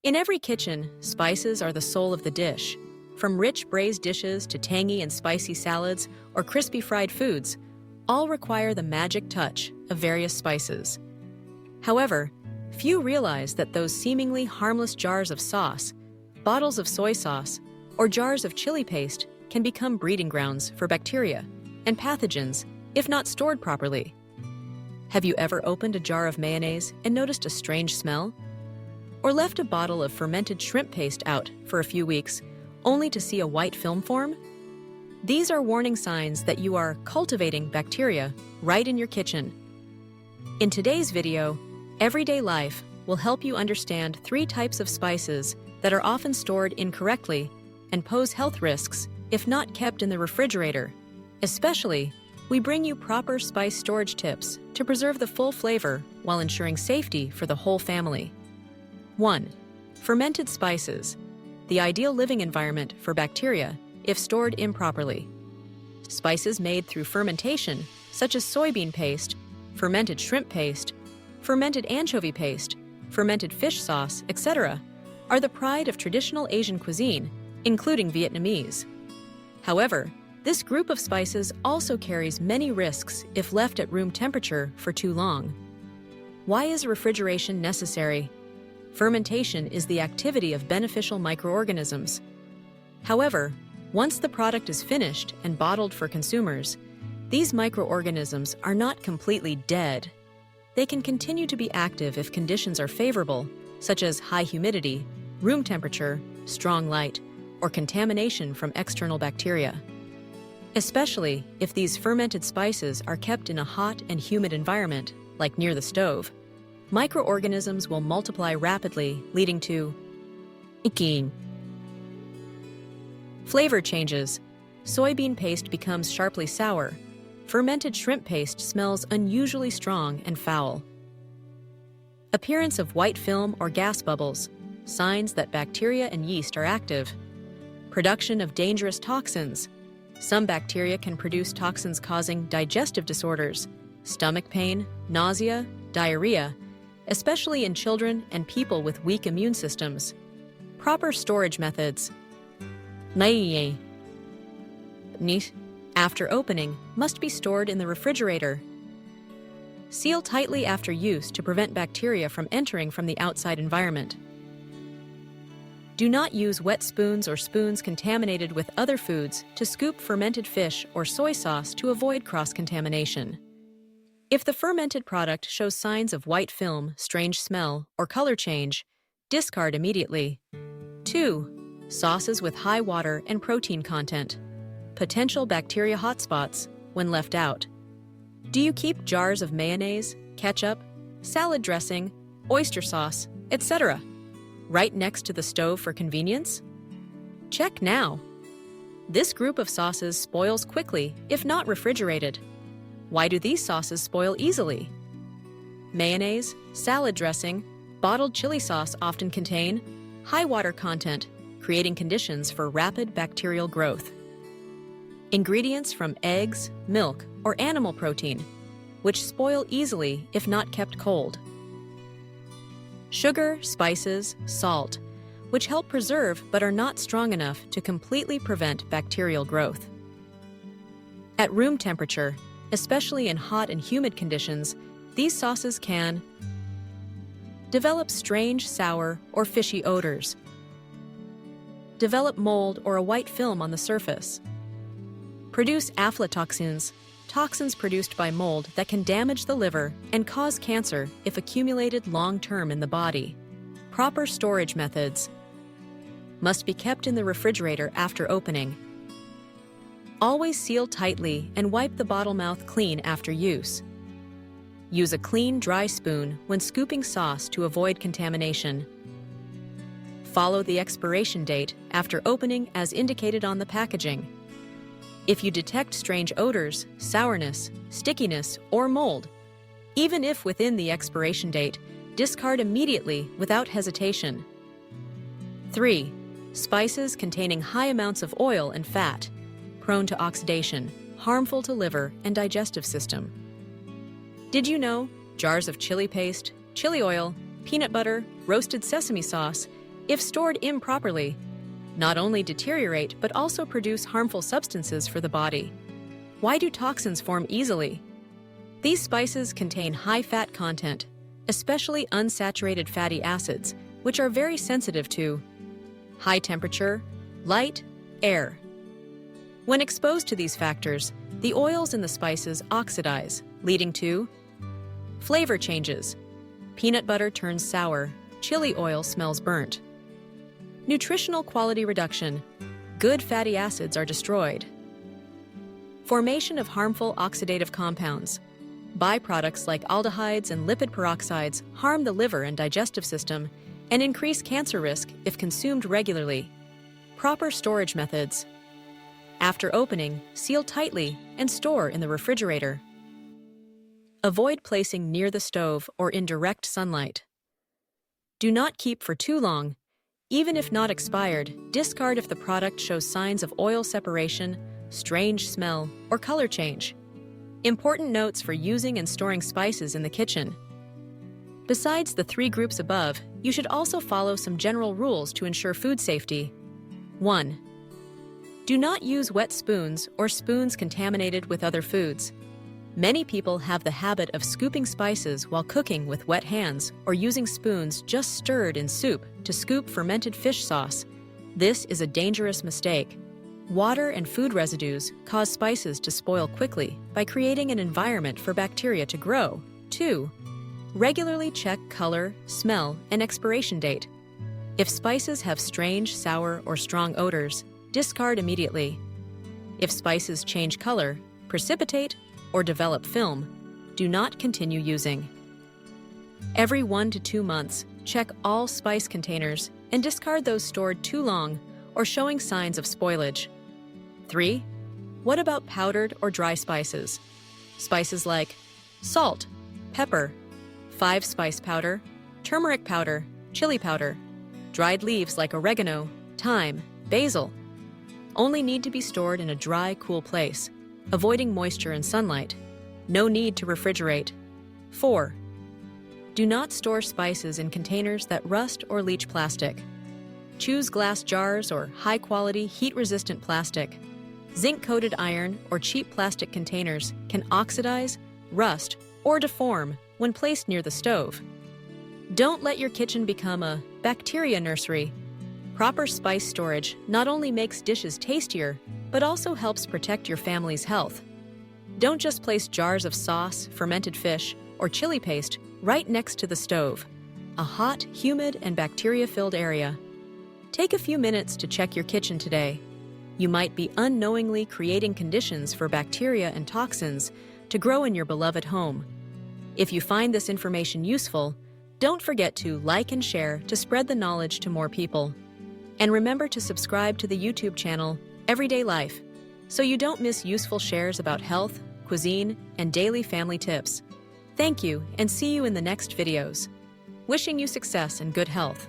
In every kitchen, spices are the soul of the dish. From rich braised dishes to tangy and spicy salads or crispy fried foods, all require the magic touch of various spices. However, few realize that those seemingly harmless jars of sauce, bottles of soy sauce, or jars of chili paste can become breeding grounds for bacteria and pathogens if not stored properly. Have you ever opened a jar of mayonnaise and noticed a strange smell? Or left a bottle of fermented shrimp paste out for a few weeks only to see a white film form? These are warning signs that you are cultivating bacteria right in your kitchen. In today's video, Everyday Life will help you understand 3 types of spices that are often stored incorrectly and pose health risks if not kept in the refrigerator. Especially, we bring you proper spice storage tips to preserve the full flavor while ensuring safety for the whole family. 1. Fermented spices, the ideal living environment for bacteria if stored improperly. Spices made through fermentation, such as soybean paste, fermented shrimp paste, fermented anchovy paste, fermented fish sauce, etc., are the pride of traditional Asian cuisine, including Vietnamese. However, this group of spices also carries many risks if left at room temperature for too long. Why is refrigeration necessary? Fermentation is the activity of beneficial microorganisms. However, once the product is finished and bottled for consumers, these microorganisms are not completely dead. They can continue to be active if conditions are favorable, such as high humidity, room temperature, strong light, or contamination from external bacteria. Especially if these fermented spices are kept in a hot and humid environment, like near the stove, microorganisms will multiply rapidly, leading to icky. Flavor changes. Soybean paste becomes sharply sour. Fermented shrimp paste smells unusually strong and foul. Appearance of white film or gas bubbles, signs that bacteria and yeast are active. Production of dangerous toxins. Some bacteria can produce toxins causing digestive disorders, stomach pain, nausea, diarrhea, especially in children and people with weak immune systems. Proper storage methods. After opening, must be stored in the refrigerator. Seal tightly after use to prevent bacteria from entering from the outside environment. Do not use wet spoons or spoons contaminated with other foods to scoop fermented fish or soy sauce to avoid cross-contamination. If the fermented product shows signs of white film, strange smell, or color change, discard immediately. 2. Sauces with high water and protein content. Potential bacteria hotspots when left out. Do you keep jars of mayonnaise, ketchup, salad dressing, oyster sauce, etc., right next to the stove for convenience? Check now. This group of sauces spoils quickly if not refrigerated. Why do these sauces spoil easily? Mayonnaise, salad dressing, bottled chili sauce often contain high water content, creating conditions for rapid bacterial growth. Ingredients from eggs, milk, or animal protein, which spoil easily if not kept cold. Sugar, spices, salt, which help preserve but are not strong enough to completely prevent bacterial growth. At room temperature, especially in hot and humid conditions, these sauces can develop strange sour or fishy odors, develop mold or a white film on the surface, produce aflatoxins, toxins produced by mold that can damage the liver and cause cancer if accumulated long-term in the body. Proper storage methods. Must be kept in the refrigerator after opening. Always seal tightly and wipe the bottle mouth clean after use. Use a clean, dry spoon when scooping sauce to avoid contamination. Follow the expiration date after opening as indicated on the packaging. If you detect strange odors, sourness, stickiness, or mold, even if within the expiration date, discard immediately without hesitation. 3. Spices containing high amounts of oil and fat, prone to oxidation, harmful to liver and digestive system. Did you know jars of chili paste, chili oil, peanut butter, roasted sesame sauce, if stored improperly, not only deteriorate but also produce harmful substances for the body. Why do toxins form easily? These spices contain high fat content, especially unsaturated fatty acids, which are very sensitive to high temperature, light, air. When exposed to these factors, the oils in the spices oxidize, leading to flavor changes. Peanut butter turns sour, chili oil smells burnt. Nutritional quality reduction. Good fatty acids are destroyed. Formation of harmful oxidative compounds. Byproducts like aldehydes and lipid peroxides harm the liver and digestive system and increase cancer risk if consumed regularly. Proper storage methods. After opening, seal tightly and store in the refrigerator. Avoid placing near the stove or in direct sunlight. Do not keep for too long. Even if not expired, discard if the product shows signs of oil separation, strange smell, or color change. Important notes for using and storing spices in the kitchen. Besides the 3 groups above, you should also follow some general rules to ensure food safety. 1. Do not use wet spoons or spoons contaminated with other foods. Many people have the habit of scooping spices while cooking with wet hands or using spoons just stirred in soup to scoop fermented fish sauce. This is a dangerous mistake. Water and food residues cause spices to spoil quickly by creating an environment for bacteria to grow. 2. Regularly check color, smell, and expiration date. If spices have strange, sour, or strong odors, discard immediately. If spices change color, precipitate, or develop film, do not continue using. Every 1 to 2 months, check all spice containers and discard those stored too long or showing signs of spoilage. 3. What about powdered or dry spices? Spices like salt, pepper, 5-spice powder, turmeric powder, chili powder, dried leaves like oregano, thyme, basil, only need to be stored in a dry, cool place, avoiding moisture and sunlight. No need to refrigerate. 4. Do not store spices in containers that rust or leach plastic. Choose glass jars or high-quality, heat-resistant plastic. Zinc-coated iron or cheap plastic containers can oxidize, rust, or deform when placed near the stove. Don't let your kitchen become a bacteria nursery. Proper spice storage not only makes dishes tastier, but also helps protect your family's health. Don't just place jars of sauce, fermented fish, or chili paste right next to the stove, a hot, humid, and bacteria-filled area. Take a few minutes to check your kitchen today. You might be unknowingly creating conditions for bacteria and toxins to grow in your beloved home. If you find this information useful, don't forget to like and share to spread the knowledge to more people. And remember to subscribe to the YouTube channel Everyday Life so you don't miss useful shares about health, cuisine, and daily family tips. Thank you, and see you in the next videos. Wishing you success and good health.